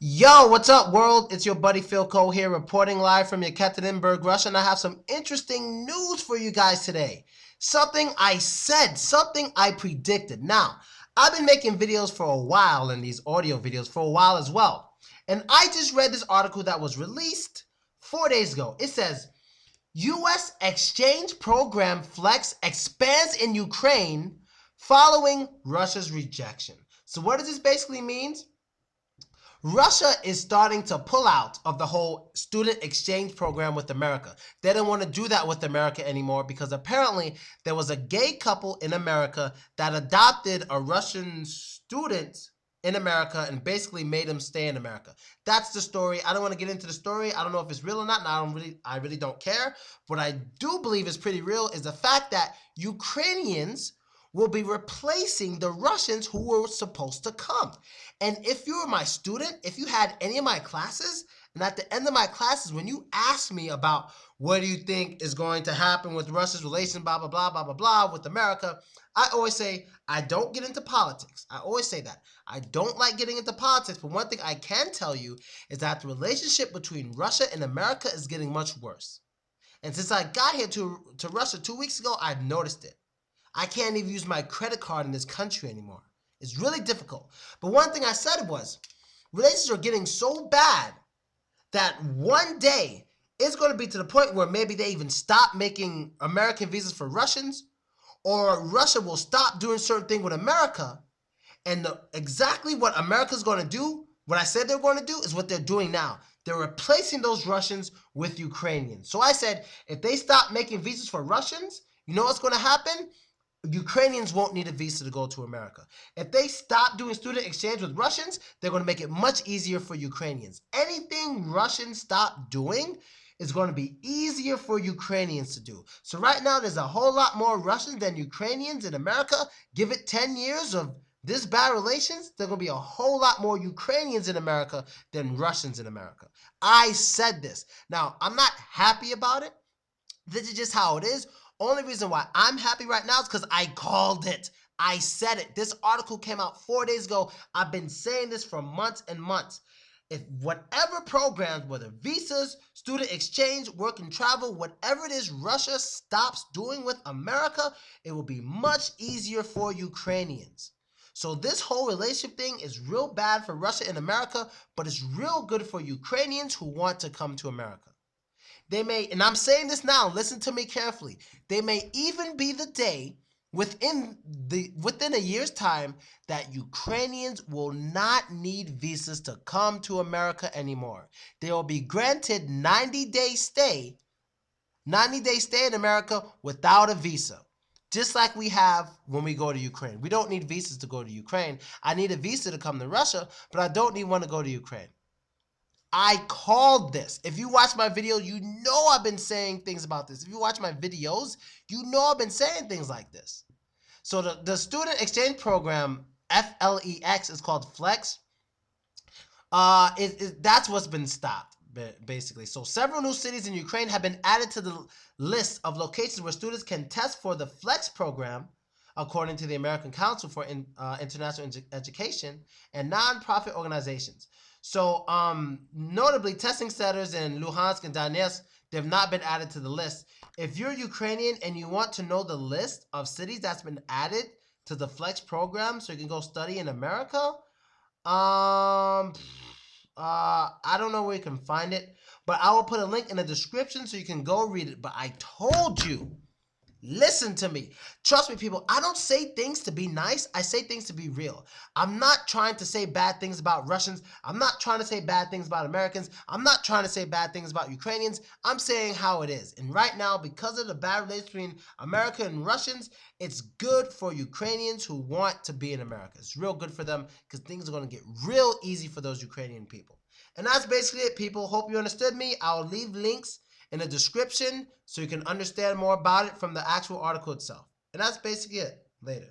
Yo, what's up, world? It's your buddy Philko here, reporting live from Yekaterinburg, Russia, and I have some interesting news for you guys today. Something I said, something I predicted. Now, I've been making videos for a while, and these audio videos for a while as well. And I just read this article that was released 4 days ago. It says, U.S. exchange program flex expands in Ukraine following Russia's rejection. So what does this basically mean? Russia is starting to pull out of the whole student exchange program with America. They don't want to do that with America anymore because apparently there was a gay couple in America that adopted a Russian student in America and basically made him stay in America. That's the story. I don't want to get into the story. I don't know if it's real or not, and I really don't care. What I do believe is pretty real is the fact that Ukrainians will be replacing the Russians who were supposed to come. And if you were my student, if you had any of my classes, and at the end of my classes, when you ask me about what do you think is going to happen with Russia's relations, blah, blah, blah, blah, blah, blah, with America, I always say, I don't get into politics. I always say that. I don't like getting into politics, but one thing I can tell you is that the relationship between Russia and America is getting much worse. And since I got here to Russia 2 weeks ago, I've noticed it. I can't even use my credit card in this country anymore. It's really difficult. But one thing I said was, relations are getting so bad that one day it's going to be to the point where maybe they even stop making American visas for Russians, or Russia will stop doing certain things with America, and exactly what America's going to do, what I said they're going to do, is what they're doing now. They're replacing those Russians with Ukrainians. So I said, if they stop making visas for Russians, you know what's going to happen? Ukrainians won't need a visa to go to America. If they stop doing student exchange with Russians, they're going to make it much easier for Ukrainians. Anything Russians stop doing is going to be easier for Ukrainians to do. So right now, there's a whole lot more Russians than Ukrainians in America. Give it 10 years of this bad relations, there's going to be a whole lot more Ukrainians in America than Russians in America. I said this. Now, I'm not happy about it. This is just how it is. Only reason why I'm happy right now is because I called it. I said it. This article came out 4 days ago. I've been saying this for months and months. If whatever programs, whether visas, student exchange, work and travel, whatever it is Russia stops doing with America, it will be much easier for Ukrainians. So this whole relationship thing is real bad for Russia and America, but it's real good for Ukrainians who want to come to America. They may, and I'm saying this now, listen to me carefully, they may even be the day within a year's time that Ukrainians will not need visas to come to America anymore. They will be granted 90-day stay in America without a visa. Just like we have when we go to Ukraine. We don't need visas to go to Ukraine. I need a visa to come to Russia, but I don't need one to go to Ukraine. I called this. If you watch my video, you know I've been saying things about this. If you watch my videos, you know I've been saying things like this. So the student exchange program, FLEX, is called Flex. That's what's been stopped, basically. So several new cities in Ukraine have been added to the list of locations where students can test for the Flex program, according to the American Council for International Education and nonprofit organizations. So, notably, testing centers in Luhansk and Donetsk, they've not been added to the list. If you're Ukrainian and you want to know the list of cities that's been added to the Flex program so you can go study in America, I don't know where you can find it, but I will put a link in the description so you can go read it. But I told you, listen to me. Trust me, people. I don't say things to be nice. I say things to be real. I'm not trying to say bad things about Russians. I'm not trying to say bad things about Americans. I'm not trying to say bad things about Ukrainians. I'm saying how it is. And right now, because of the bad relations between America and Russians, it's good for Ukrainians who want to be in America. It's real good for them because things are going to get real easy for those Ukrainian people. And that's basically it, people. Hope you understood me. I'll leave links in the description so you can understand more about it from the actual article itself. And that's basically it. Later.